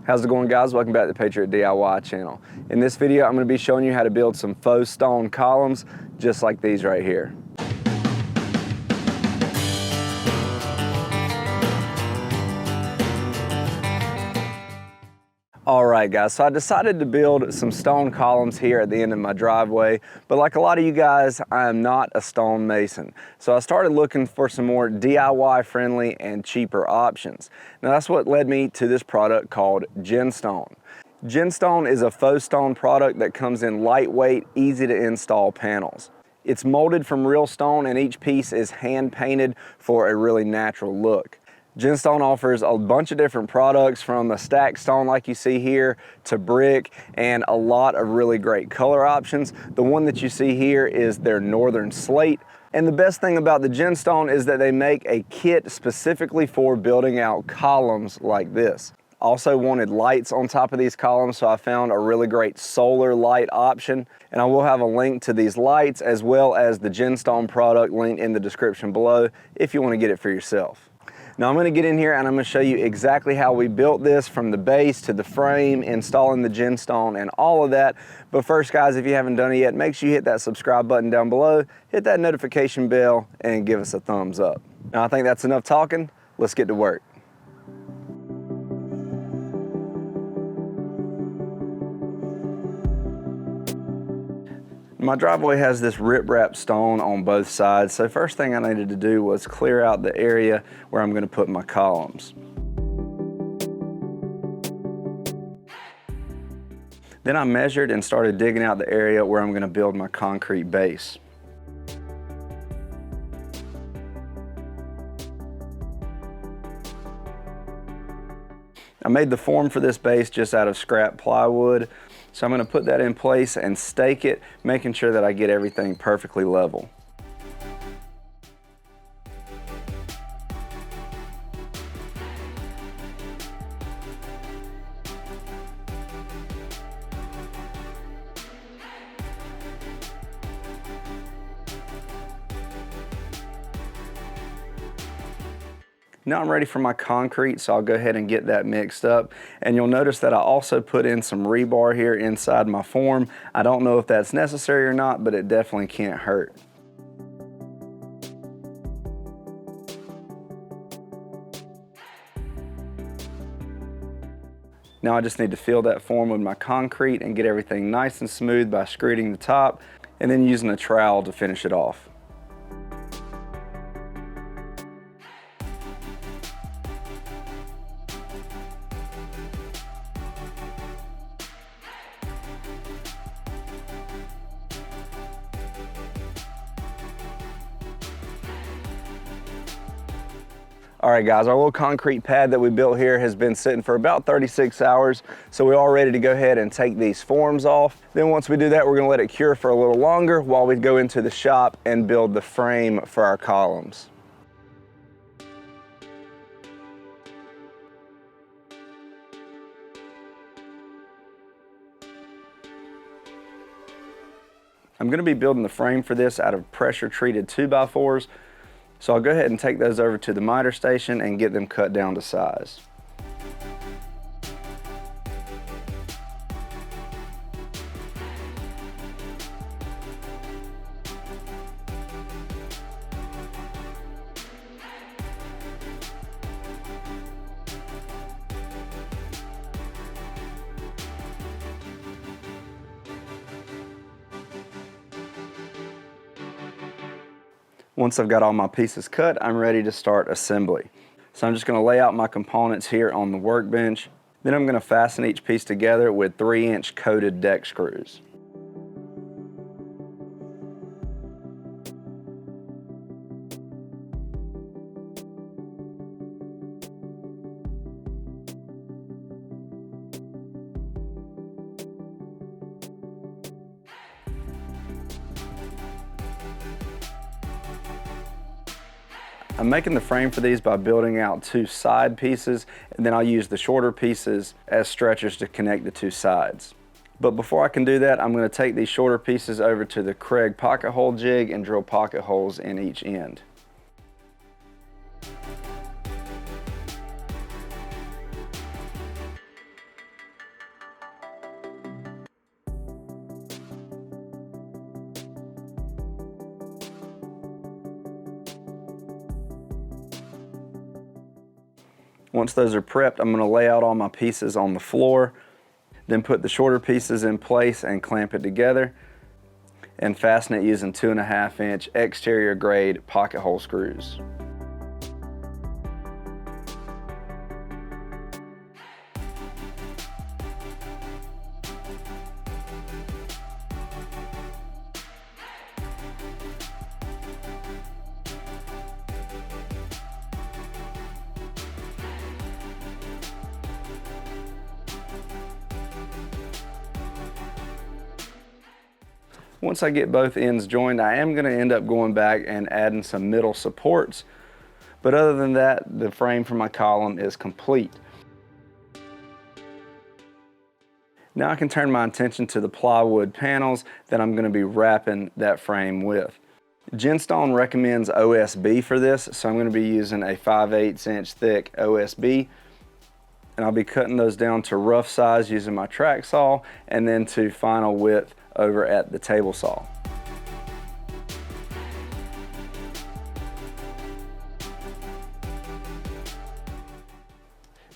How's it going, guys? Welcome back to the PatriotDIY channel. In this video, I'm going to be showing you how to build some faux stone columns just like these right here. Alright guys, so I decided to build some stone columns here at the end of my driveway, but like a lot of you guys, I am not a stone mason. So I started looking for some more DIY friendly and cheaper options. Now that's what led me to this product called GenStone. GenStone is a faux stone product that comes in lightweight, easy to install panels. It's molded from real stone and each piece is hand painted for a really natural look. GenStone offers a bunch of different products, from a stacked stone like you see here to brick, and a lot of really great color options. The one that you see here is their Northern Slate. And the best thing about the GenStone is that they make a kit specifically for building out columns like this. Also wanted lights on top of these columns, so I found a really great solar light option. And I will have a link to these lights as well as the GenStone product linked in the description below if you want to get it for yourself. Now I'm going to get in here and I'm going to show you exactly how we built this, from the base to the frame, installing the GenStone and all of that. But first guys, if you haven't done it yet, make sure you hit that subscribe button down below, hit that notification bell, and give us a thumbs up. Now I think that's enough talking. Let's get to work. My driveway has this rip-wrap stone on both sides, so first thing I needed to do was clear out the area where I'm going to put my columns. Then I measured and started digging out the area where I'm going to build my concrete base. I made the form for this base just out of scrap plywood. So I'm going to put that in place and stake it, making sure that I get everything perfectly level. Now I'm ready for my concrete, so I'll go ahead and get that mixed up. And you'll notice that I also put in some rebar here inside my form. I don't know if that's necessary or not, but it definitely can't hurt. Now I just need to fill that form with my concrete and get everything nice and smooth by screwing the top and then using a trowel to finish it off. All right guys, our little concrete pad that we built here has been sitting for about 36 hours, so we're all ready to go ahead and take these forms off. Then once we do that, we're gonna let it cure for a little longer while we go into the shop and build the frame for our columns. I'm gonna be building the frame for this out of pressure treated 2x4s. So I'll go ahead and take those over to the miter station and get them cut down to size. Once I've got all my pieces cut, I'm ready to start assembly. So I'm just going to lay out my components here on the workbench. Then I'm going to fasten each piece together with 3-inch coated deck screws. I'm making the frame for these by building out 2 side pieces, and then I'll use the shorter pieces as stretchers to connect the 2 sides. But before I can do that, I'm going to take these shorter pieces over to the Craig pocket hole jig and drill pocket holes in each end. Once those are prepped, I'm going to lay out all my pieces on the floor, then put the shorter pieces in place and clamp it together and fasten it using 2.5-inch exterior grade pocket hole screws. Once I get both ends joined, I am going to end up going back and adding some middle supports. But other than that, the frame for my column is complete. Now I can turn my attention to the plywood panels that I'm going to be wrapping that frame with. GenStone recommends OSB for this, so I'm going to be using a 5/8 inch thick OSB. And I'll be cutting those down to rough size using my track saw and then to final width over at the table saw.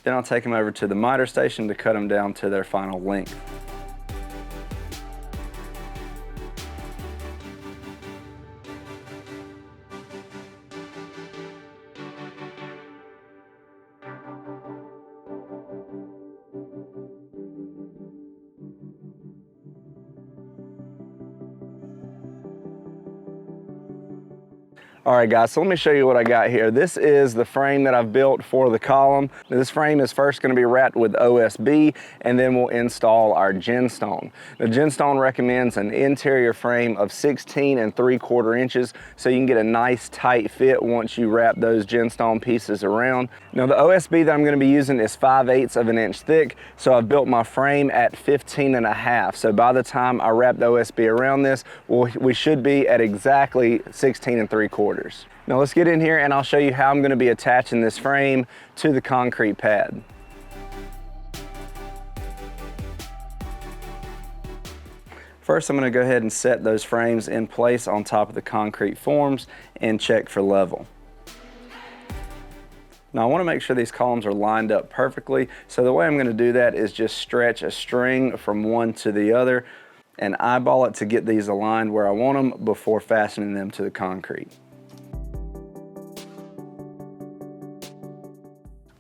Then I'll take them over to the miter station to cut them down to their final length. All right guys, so let me show you what I got here. This is the frame that I've built for the column. This frame is first going to be wrapped with OSB and then we'll install our GenStone. The GenStone recommends an interior frame of 16 3/4 inches so you can get a nice tight fit once you wrap those GenStone pieces around. Now the OSB that I'm going to be using is 5/8 of an inch thick, so I've built my frame at 15.5. So by the time I wrap the OSB around this, we should be at exactly 16 3/4. Now let's get in here and I'll show you how I'm going to be attaching this frame to the concrete pad. First, I'm going to go ahead and set those frames in place on top of the concrete forms and check for level. Now I want to make sure these columns are lined up perfectly, so the way I'm going to do that is just stretch a string from one to the other and eyeball it to get these aligned where I want them before fastening them to the concrete.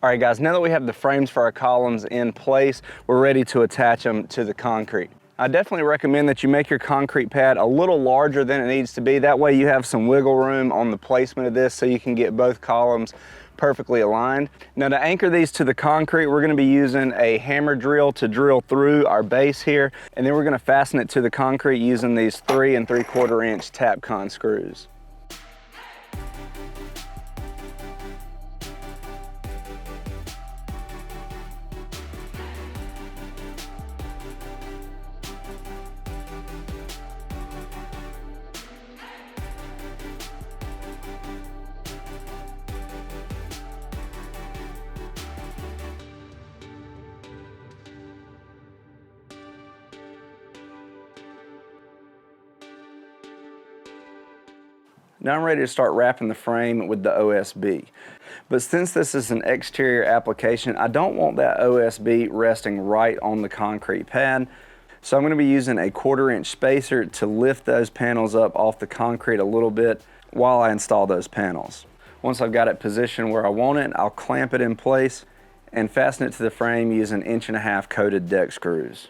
All right guys, now that we have the frames for our columns in place, we're ready to attach them to the concrete. I definitely recommend that you make your concrete pad a little larger than it needs to be. That way you have some wiggle room on the placement of this so you can get both columns perfectly aligned. Now to anchor these to the concrete, we're going to be using a hammer drill to drill through our base here, and then we're going to fasten it to the concrete using these 3 3/4 inch Tapcon screws. Now I'm ready to start wrapping the frame with the OSB. But since this is an exterior application, I don't want that OSB resting right on the concrete pad. So I'm going to be using a 1/4 inch spacer to lift those panels up off the concrete a little bit while I install those panels. Once I've got it positioned where I want it, I'll clamp it in place and fasten it to the frame using 1.5 inch coated deck screws.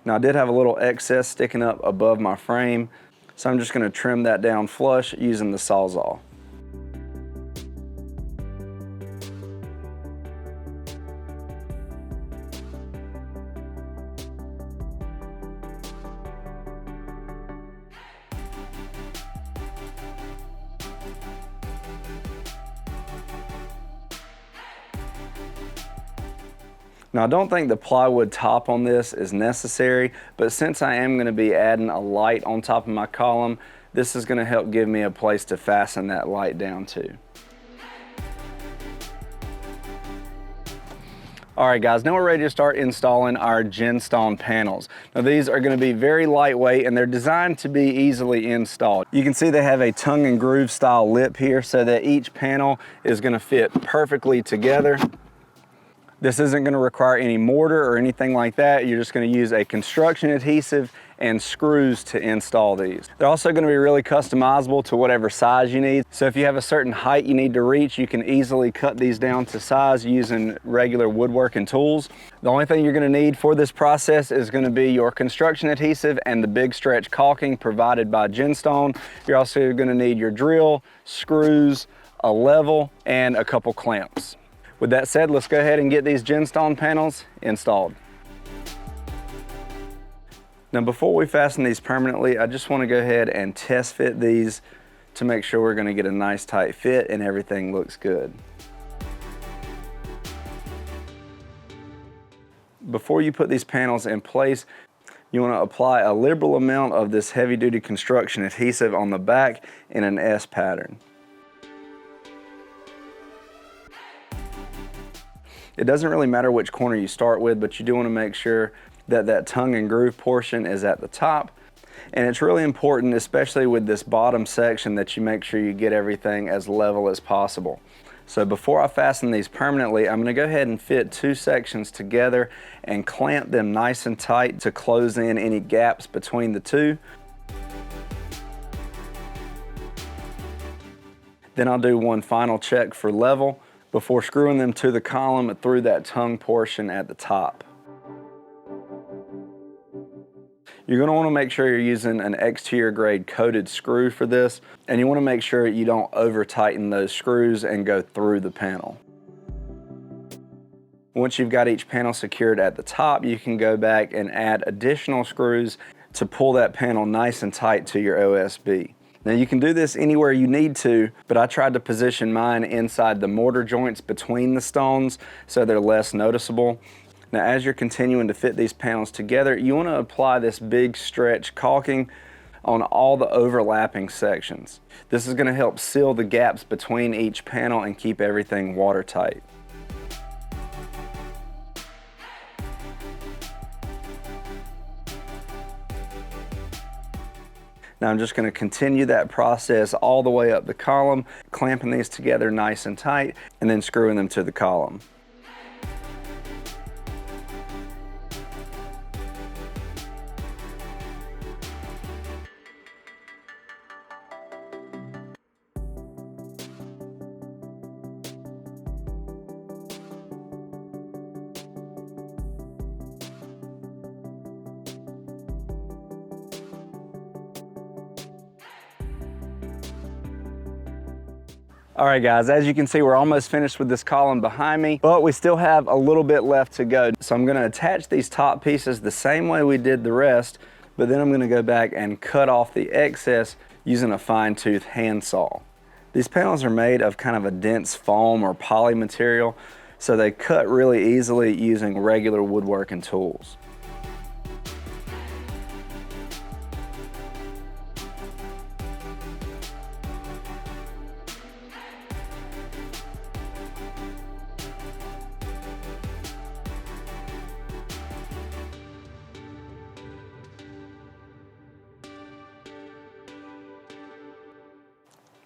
Now I did have a little excess sticking up above my frame, so I'm just going to trim that down flush using the Sawzall. Now I don't think the plywood top on this is necessary, but since I am going to be adding a light on top of my column, this is going to help give me a place to fasten that light down to. All right guys, now we're ready to start installing our GenStone panels. Now these are going to be very lightweight and they're designed to be easily installed. You can see they have a tongue and groove style lip here so that each panel is going to fit perfectly together. This isn't going to require any mortar or anything like that. You're just going to use a construction adhesive and screws to install these. They're also going to be really customizable to whatever size you need. So if you have a certain height you need to reach, you can easily cut these down to size using regular woodworking tools. The only thing you're going to need for this process is going to be your construction adhesive and the big stretch caulking provided by GenStone. You're also going to need your drill, screws, a level, and a couple clamps. With that said, let's go ahead and get these GenStone panels installed. Now before we fasten these permanently, I just want to go ahead and test fit these to make sure we're going to get a nice tight fit and everything looks good. Before you put these panels in place, you want to apply a liberal amount of this heavy-duty construction adhesive on the back in an S pattern. It doesn't really matter which corner you start with, but you do want to make sure that that tongue and groove portion is at the top. And it's really important, especially with this bottom section, that you make sure you get everything as level as possible. So before I fasten these permanently, I'm going to go ahead and fit two sections together and clamp them nice and tight to close in any gaps between the two. Then I'll do one final check for level before screwing them to the column through that tongue portion at the top. You're going to want to make sure you're using an exterior grade coated screw for this, and you want to make sure you don't over tighten those screws and go through the panel. Once you've got each panel secured at the top, you can go back and add additional screws to pull that panel nice and tight to your OSB. Now you can do this anywhere you need to, but I tried to position mine inside the mortar joints between the stones so they're less noticeable. Now as you're continuing to fit these panels together, you want to apply this big stretch caulking on all the overlapping sections. This is going to help seal the gaps between each panel and keep everything watertight. Now I'm just going to continue that process all the way up the column, clamping these together nice and tight, and then screwing them to the column. All right guys, as you can see, we're almost finished with this column behind me, but we still have a little bit left to go. So I'm gonna attach these top pieces the same way we did the rest, but then I'm gonna go back and cut off the excess using a fine-tooth handsaw. These panels are made of kind of a dense foam or poly material, so they cut really easily using regular woodworking tools.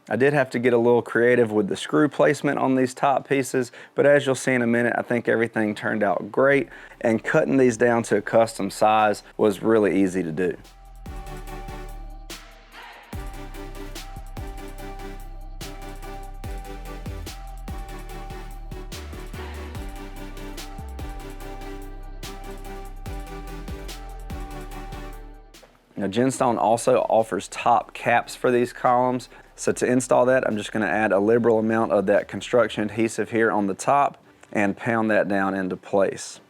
I did have to get a little creative with the screw placement on these top pieces, but as you'll see in a minute, I think everything turned out great, and cutting these down to a custom size was really easy to do. Now GenStone also offers top caps for these columns. So to install that, I'm just going to add a liberal amount of that construction adhesive here on the top and pound that down into place.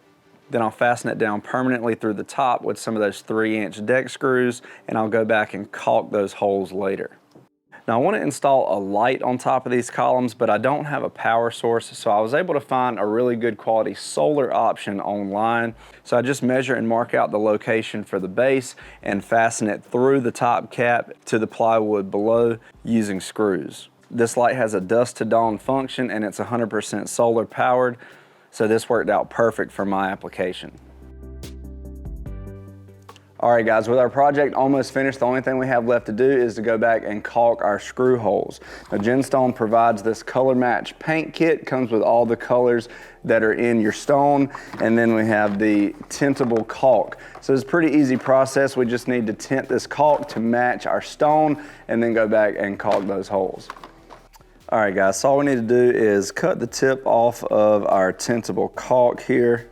Then I'll fasten it down permanently through the top with some of those 3-inch deck screws, and I'll go back and caulk those holes later. Now I want to install a light on top of these columns, but I don't have a power source, so I was able to find a really good quality solar option online. So I just measure and mark out the location for the base and fasten it through the top cap to the plywood below using screws. This light has a dusk to dawn function and it's 100% solar powered, so this worked out perfect for my application. All right guys, with our project almost finished, the only thing we have left to do is to go back and caulk our screw holes. Now GenStone provides this color match paint kit, comes with all the colors that are in your stone, and then we have the tintable caulk. So it's a pretty easy process. We just need to tint this caulk to match our stone and then go back and caulk those holes. All right guys, so all we need to do is cut the tip off of our tintable caulk here.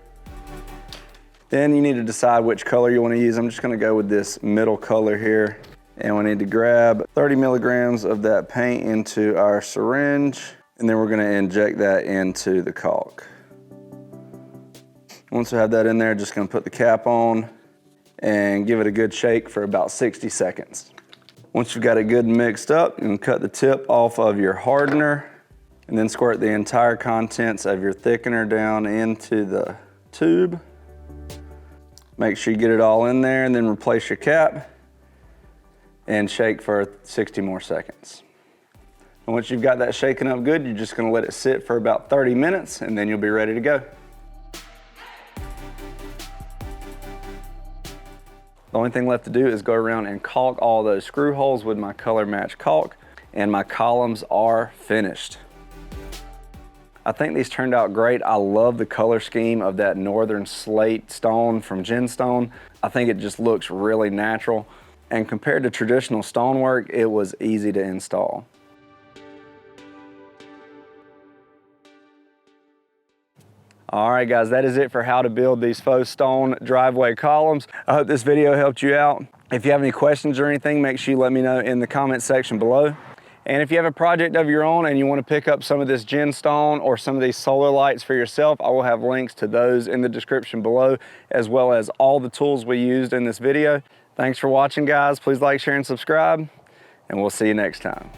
Then you need to decide which color you want to use. I'm just going to go with this middle color here. And we need to grab 30 milligrams of that paint into our syringe. And then we're going to inject that into the caulk. Once we have that in there, just going to put the cap on and give it a good shake for about 60 seconds. Once you've got it good and mixed up, you can cut the tip off of your hardener and then squirt the entire contents of your thickener down into the tube. Make sure you get it all in there and then replace your cap and shake for 60 more seconds. And once you've got that shaken up good, you're just gonna let it sit for about 30 minutes and then you'll be ready to go. The only thing left to do is go around and caulk all those screw holes with my color match caulk, and my columns are finished. I think these turned out great. I love the color scheme of that northern slate stone from GenStone. I think it just looks really natural. And compared to traditional stonework, it was easy to install. All right guys, that is it for how to build these faux stone driveway columns. I hope this video helped you out. If you have any questions or anything, make sure you let me know in the comment section below. And if you have a project of your own and you want to pick up some of this GenStone or some of these solar lights for yourself, I will have links to those in the description below, as well as all the tools we used in this video. Thanks for watching guys. Please like, share, and subscribe, and we'll see you next time.